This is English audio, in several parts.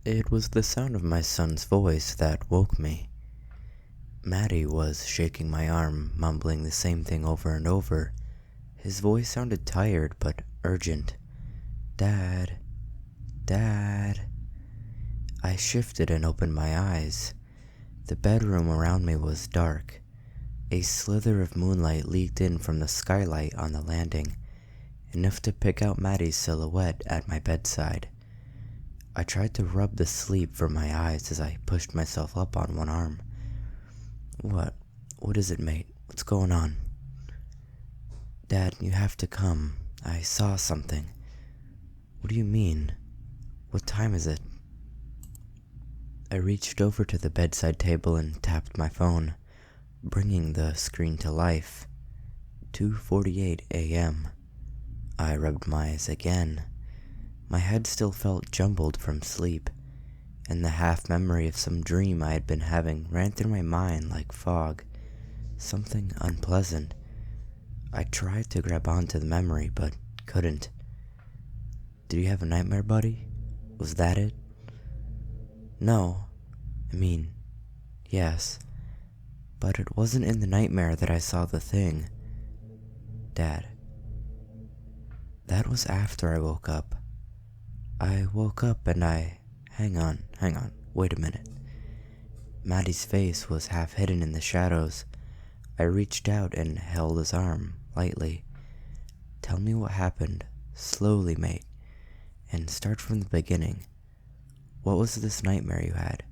It was the sound of my son's voice that woke me. Maddie was shaking my arm, mumbling the same thing over and over. His voice sounded tired but urgent. "Dad, Dad." I shifted and opened my eyes. The bedroom around me was dark. A slither of moonlight leaked in from the skylight on the landing, enough to pick out Maddie's silhouette at my bedside. I tried to rub the sleep from my eyes as I pushed myself up on one arm. What is it, mate? What's going on?" "Dad, you have to come. I saw something." "What do you mean? What time is it?" I reached over to the bedside table and tapped my phone, bringing the screen to life. 2:48 a.m. I rubbed my eyes again. My head still felt jumbled from sleep, and the half-memory of some dream I had been having ran through my mind like fog. Something unpleasant. I tried to grab onto the memory, but couldn't. "Did you have a nightmare, buddy? Was that it?" "No. Yes. But it wasn't in the nightmare that I saw the thing." "Dad." "That was after I woke up. I woke up and Hang on, wait a minute." Maddie's face was half hidden in the shadows. I reached out and held his arm, lightly. "Tell me what happened, slowly, mate, and start from the beginning. What was this nightmare you had?"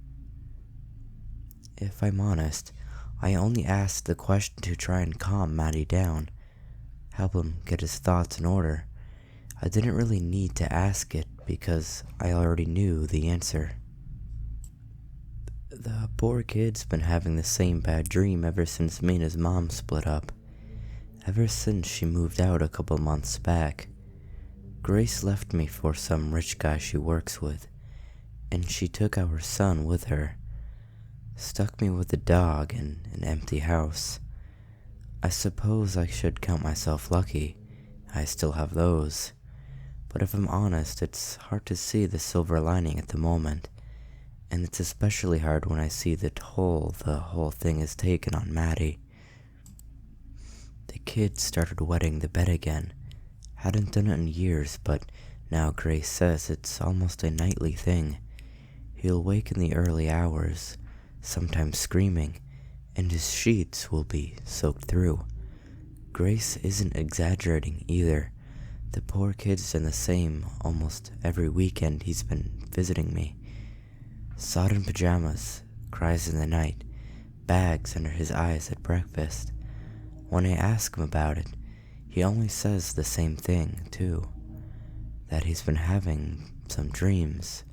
If I'm honest, I only asked the question to try and calm Maddie down, help him get his thoughts in order. I didn't really need to ask it because I already knew the answer. The poor kid's been having the same bad dream ever since me and his mom split up. Ever since she moved out a couple months back. Grace left me for some rich guy she works with, and she took our son with her. Stuck me with a dog and an empty house. I suppose I should count myself lucky. I still have those. But if I'm honest, it's hard to see the silver lining at the moment. And it's especially hard when I see the toll the whole thing has taken on Maddie. The kid started wetting the bed again. Hadn't done it in years, but now Grace says it's almost a nightly thing. He'll wake in the early hours, sometimes screaming, and his sheets will be soaked through. Grace isn't exaggerating either. The poor kid's done the same almost every weekend he's been visiting me. Sodden pajamas, cries in the night, bags under his eyes at breakfast. When I ask him about it, he only says the same thing, too. That he's been having some dreams.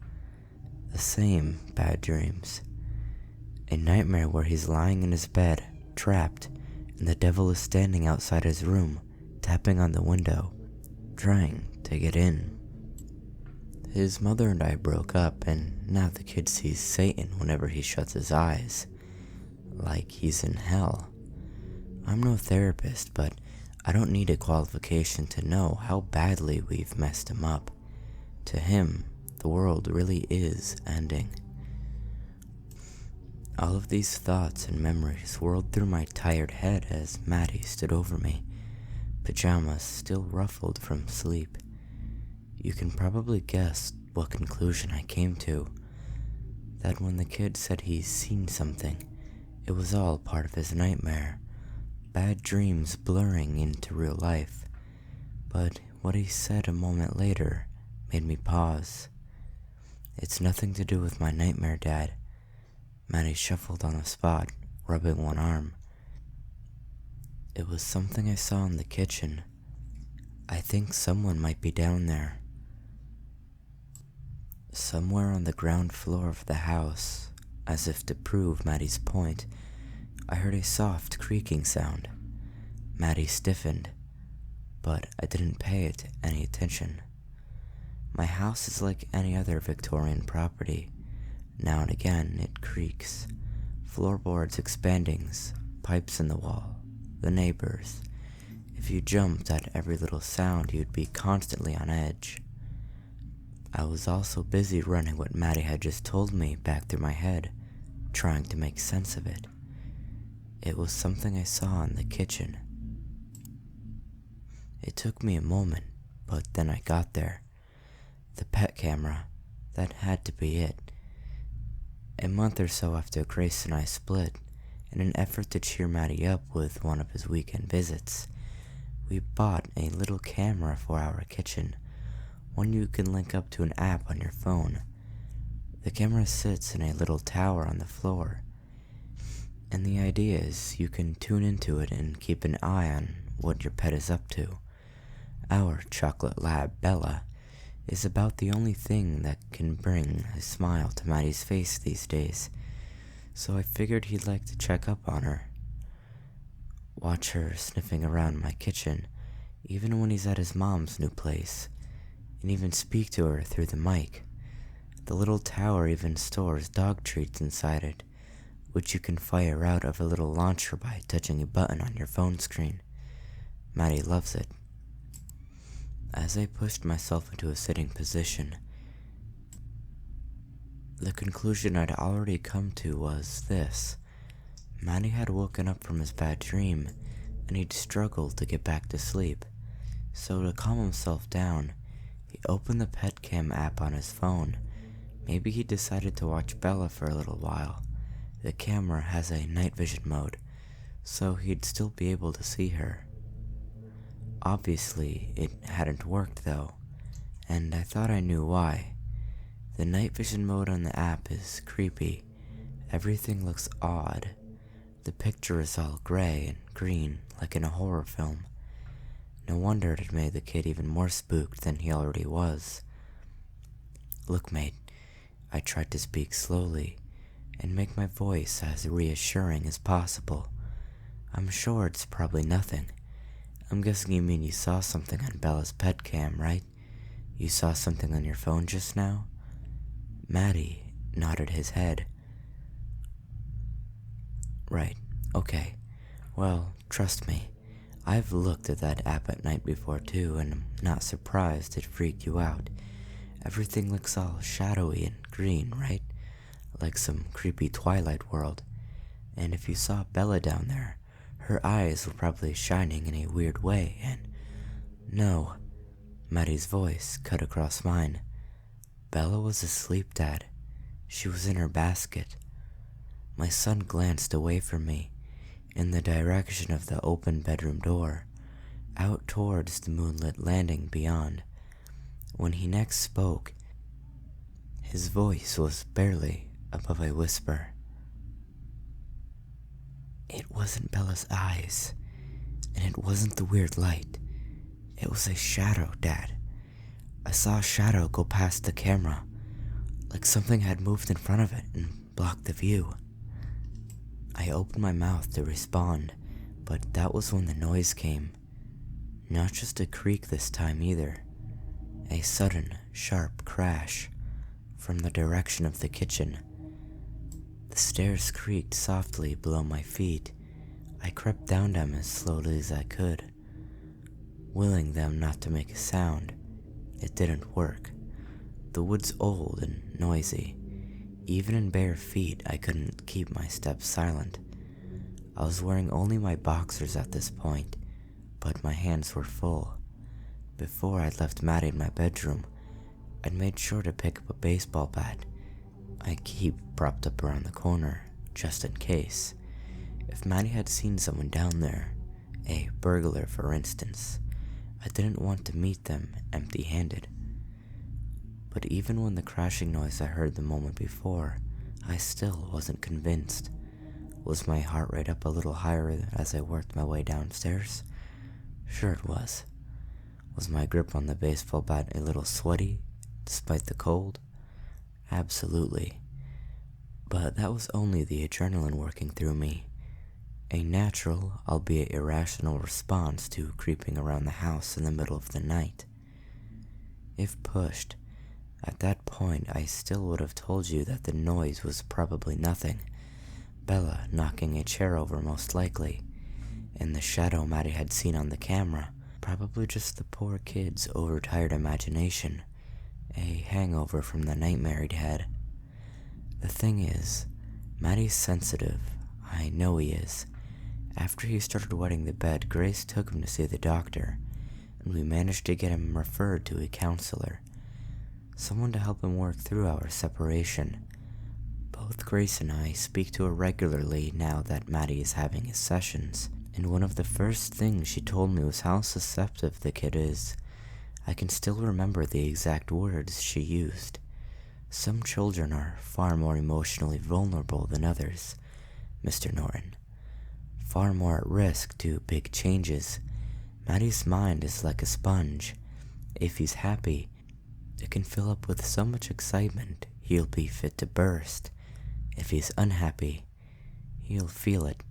The same bad dreams. A nightmare where he's lying in his bed, trapped, and the devil is standing outside his room, tapping on the window, trying to get in. His mother and I broke up, and now the kid sees Satan whenever he shuts his eyes, like he's in hell. I'm no therapist, but I don't need a qualification to know how badly we've messed him up. To him, the world really is ending. All of these thoughts and memories whirled through my tired head as Maddie stood over me, pajamas still ruffled from sleep. You can probably guess what conclusion I came to. That when the kid said he's seen something, it was all part of his nightmare. Bad dreams blurring into real life. But what he said a moment later made me pause. "It's nothing to do with my nightmare, Dad." Maddie shuffled on the spot, rubbing one arm. "It was something I saw in the kitchen. I think someone might be down there. Somewhere on the ground floor of the house." As if to prove Maddie's point, I heard a soft creaking sound. Maddie stiffened, but I didn't pay it any attention. My house is like any other Victorian property. Now and again it creaks, floorboards expanding, pipes in the wall, the neighbors. If you jumped at every little sound, you'd be constantly on edge. I was also busy running what Maddie had just told me back through my head, trying to make sense of it. It was something I saw in the kitchen. It took me a moment, but then I got there. The pet camera, that had to be it. A month or so after Grace and I split, in an effort to cheer Maddie up with one of his weekend visits, we bought a little camera for our kitchen, one you can link up to an app on your phone. The camera sits in a little tower on the floor, and the idea is you can tune into it and keep an eye on what your pet is up to. Our chocolate lab, Bella, is about the only thing that can bring a smile to Maddie's face these days, so I figured he'd like to check up on her. Watch her sniffing around my kitchen, even when he's at his mom's new place, and even speak to her through the mic. The little tower even stores dog treats inside it, which you can fire out of a little launcher by touching a button on your phone screen. Maddie loves it. As I pushed myself into a sitting position, the conclusion I'd already come to was this. Maddie had woken up from his bad dream, and he'd struggled to get back to sleep. So to calm himself down, he opened the PetCam app on his phone. Maybe he decided to watch Bella for a little while. The camera has a night vision mode, so he'd still be able to see her. Obviously, it hadn't worked though, and I thought I knew why. The night vision mode on the app is creepy. Everything looks odd. The picture is all gray and green, like in a horror film. No wonder it had made the kid even more spooked than he already was. Look, mate, I tried to speak slowly and make my voice as reassuring as possible. I'm sure it's probably nothing. I'm guessing you mean you saw something on Bella's pet cam, right? You saw something on your phone just now? Maddie nodded his head. Right, okay. Well, trust me, I've looked at that app at night before too, and I'm not surprised it freaked you out. Everything looks all shadowy and green, right? Like some creepy Twilight world. And if you saw Bella down there, her eyes were probably shining in a weird way, and... No, Maddie's voice cut across mine. Bella was asleep, Dad. She was in her basket. My son glanced away from me, in the direction of the open bedroom door, out towards the moonlit landing beyond. When he next spoke, his voice was barely above a whisper. It wasn't Bella's eyes, and it wasn't the weird light. It was a shadow, Dad. I saw a shadow go past the camera, like something had moved in front of it and blocked the view. I opened my mouth to respond, but that was when the noise came. Not just a creak this time either. A sudden, sharp crash from the direction of the kitchen. The stairs creaked softly below my feet. I crept down them as slowly as I could, willing them not to make a sound. It didn't work. The wood's old and noisy. Even in bare feet, I couldn't keep my steps silent. I was wearing only my boxers at this point, but my hands were full. Before I'd left Maddie in my bedroom, I'd made sure to pick up a baseball bat I keep propped up around the corner, just in case. If Maddie had seen someone down there, a burglar for instance, I didn't want to meet them empty-handed. But even when the crashing noise I heard the moment before, I still wasn't convinced. Was my heart rate up a little higher as I worked my way downstairs? Sure it was. Was my grip on the baseball bat a little sweaty, despite the cold? Absolutely. But that was only the adrenaline working through me. A natural, albeit irrational response to creeping around the house in the middle of the night. If pushed, at that point I still would have told you that the noise was probably nothing. Bella knocking a chair over most likely, and the shadow Maddie had seen on the camera, probably just the poor kid's overtired imagination. a hangover from the nightmare he'd had. The thing is, Maddie's sensitive. I know he is. After he started wetting the bed, Grace took him to see the doctor, and we managed to get him referred to a counselor, someone to help him work through our separation. Both Grace and I speak to her regularly now that Maddie is having his sessions, and one of the first things she told me was how susceptible the kid is. I can still remember the exact words she used. Some children are far more emotionally vulnerable than others, Mr. Norton. Far more at risk to big changes. Maddie's mind is like a sponge. If he's happy, it can fill up with so much excitement he'll be fit to burst. If he's unhappy, he'll feel it.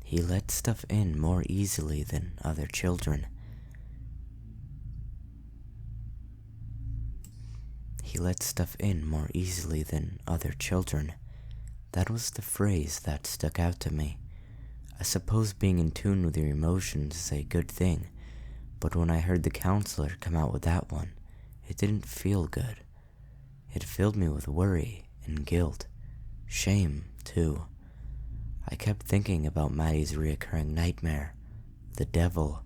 He lets stuff in more easily than other children. That was the phrase that stuck out to me. I suppose being in tune with your emotions is a good thing, but when I heard the counselor come out with that one, it didn't feel good. It filled me with worry and guilt, shame too. I kept thinking about Maddie's reoccurring nightmare, the devil,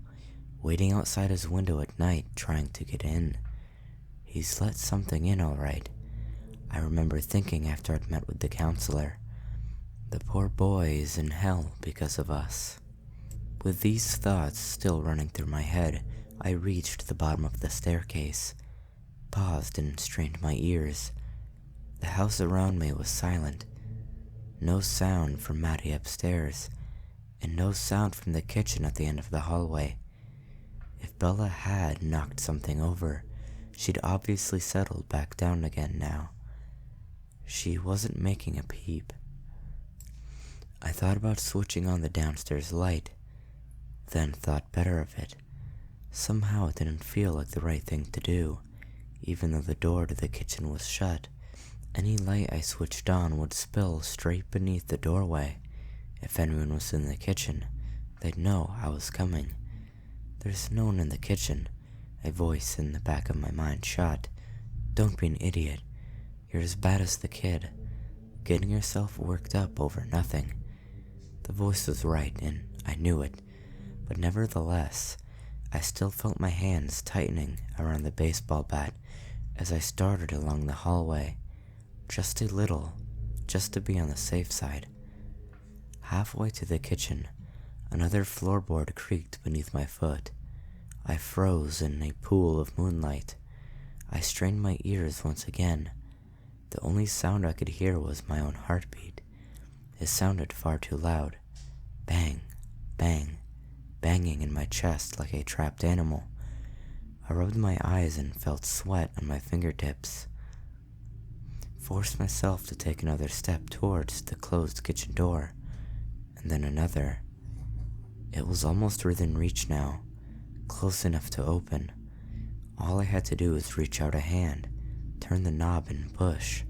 waiting outside his window at night trying to get in. He's let something in all right. I remember thinking after I'd met with the counselor, the poor boy is in hell because of us. With these thoughts still running through my head, I reached the bottom of the staircase, paused and strained my ears. The house around me was silent. No sound from Maddie upstairs, and no sound from the kitchen at the end of the hallway. If Bella had knocked something over, she'd obviously settled back down again now. She wasn't making a peep. I thought about switching on the downstairs light, then thought better of it. Somehow it didn't feel like the right thing to do, even though the door to the kitchen was shut. Any light I switched on would spill straight beneath the doorway. If anyone was in the kitchen, they'd know I was coming. There's no one in the kitchen. A voice in the back of my mind shot, "Don't be an idiot. You're as bad as the kid. Getting yourself worked up over nothing." The voice was right, and I knew it, but nevertheless, I still felt my hands tightening around the baseball bat as I started along the hallway. Just a little, just to be on the safe side. Halfway to the kitchen, another floorboard creaked beneath my foot. I froze in a pool of moonlight. I strained my ears once again. The only sound I could hear was my own heartbeat. It sounded far too loud. Bang, bang, banging in my chest like a trapped animal. I rubbed my eyes and felt sweat on my fingertips. Forced myself to take another step towards the closed kitchen door, and then another. It was almost within reach now, close enough to open. All I had to do was reach out a hand, turn the knob and push.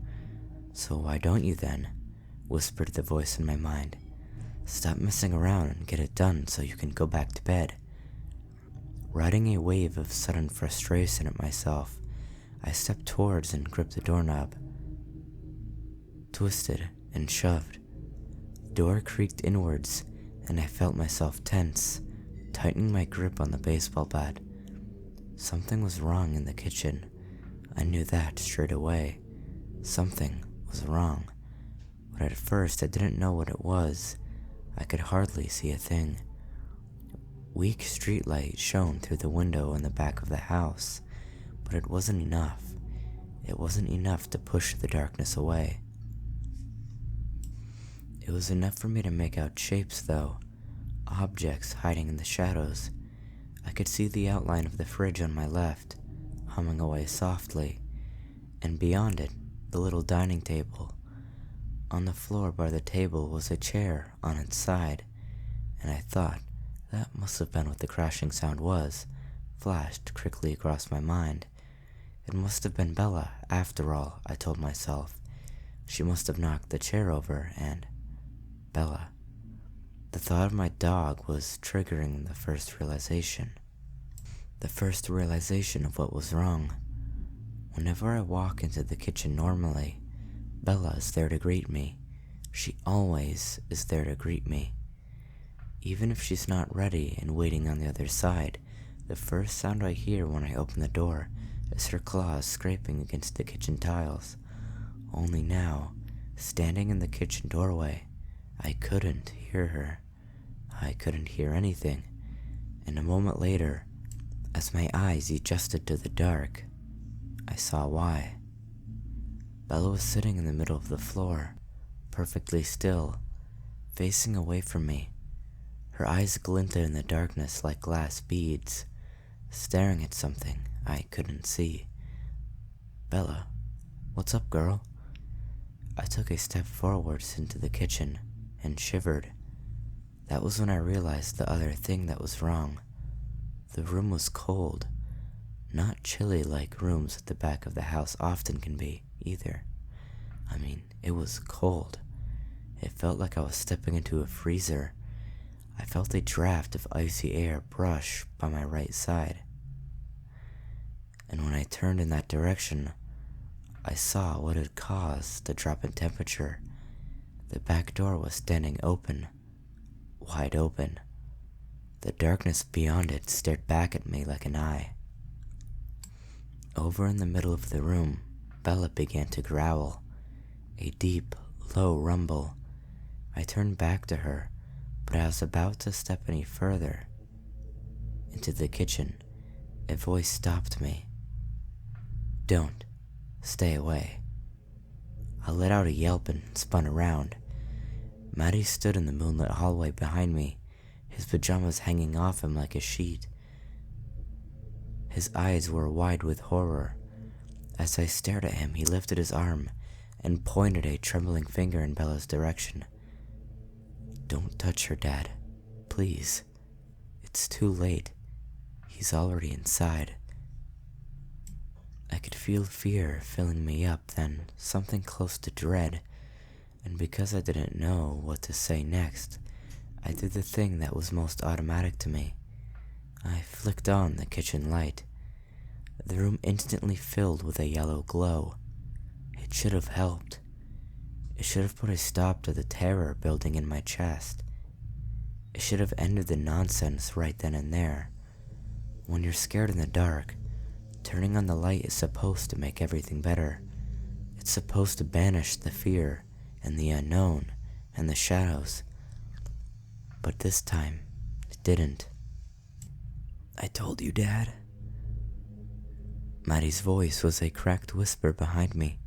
"So why don't you then?" whispered the voice in my mind. "Stop messing around and get it done so you can go back to bed." Riding a wave of sudden frustration at myself, I stepped towards and gripped the doorknob. Twisted and shoved. The door creaked inwards, and I felt myself tense, tightening my grip on the baseball bat. Something was wrong in the kitchen. I knew that straight away. Something was wrong. But at first I didn't know what it was. I could hardly see a thing. Weak streetlight shone through the window in the back of the house, but it wasn't enough. It wasn't enough to push the darkness away. It was enough for me to make out shapes, though. Objects hiding in the shadows. I could see the outline of the fridge on my left, humming away softly, and beyond it, the little dining table. On the floor by the table was a chair on its side, and I thought, that must have been what the crashing sound was, flashed quickly across my mind. It must have been Bella, after all, I told myself. She must have knocked the chair over, and Bella. The thought of my dog was triggering the first realization. The first realization of what was wrong. Whenever I walk into the kitchen normally, Bella is there to greet me. She always is there to greet me. Even if she's not ready and waiting on the other side, the first sound I hear when I open the door is her claws scraping against the kitchen tiles. Only now, standing in the kitchen doorway, I couldn't hear her. I couldn't hear anything. And a moment later, as my eyes adjusted to the dark, I saw why. Bella was sitting in the middle of the floor, perfectly still, facing away from me. Her eyes glinted in the darkness like glass beads, staring at something I couldn't see. "Bella, what's up, girl?" I took a step forwards into the kitchen and shivered. That was when I realized the other thing that was wrong. The room was cold, not chilly like rooms at the back of the house often can be, either. I mean, it was cold. It felt like I was stepping into a freezer. I felt a draft of icy air brush by my right side. And when I turned in that direction, I saw what had caused the drop in temperature. The back door was standing open, wide open. The darkness beyond it stared back at me like an eye. Over in the middle of the room, Bella began to growl, a deep, low rumble. I turned back to her, but I was about to step any further into the kitchen. A voice stopped me. "Don't. Stay away." I let out a yelp and spun around. Matty stood in the moonlit hallway behind me, his pajamas hanging off him like a sheet. His eyes were wide with horror. As I stared at him, he lifted his arm and pointed a trembling finger in Bella's direction. "Don't touch her, Dad. Please. It's too late. He's already inside." I could feel fear filling me up, then something close to dread, and because I didn't know what to say next, I did the thing that was most automatic to me. I flicked on the kitchen light. The room instantly filled with a yellow glow. It should have helped. It should have put a stop to the terror building in my chest. It should have ended the nonsense right then and there. When you're scared in the dark, turning on the light is supposed to make everything better. It's supposed to banish the fear and the unknown and the shadows. But this time, it didn't. "I told you, Dad." Maddie's voice was a cracked whisper behind me.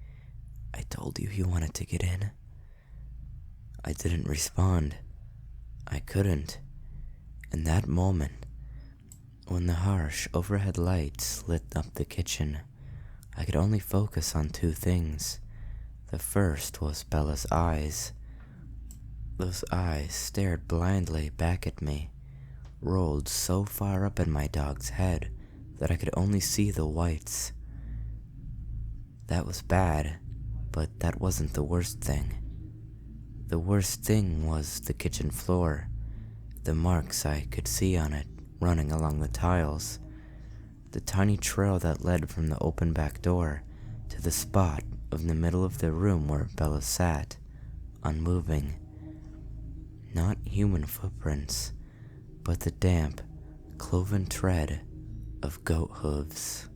"I told you he wanted to get in." I didn't respond. I couldn't. In that moment, when the harsh overhead lights lit up the kitchen, I could only focus on two things. The first was Bella's eyes. Those eyes stared blindly back at me, rolled so far up in my dog's head that I could only see the whites. That was bad, but that wasn't the worst thing. The worst thing was the kitchen floor, the marks I could see on it running along the tiles, the tiny trail that led from the open back door to the spot in the middle of the room where Bella sat, unmoving. Not human footprints, but the damp, cloven tread of goat hooves.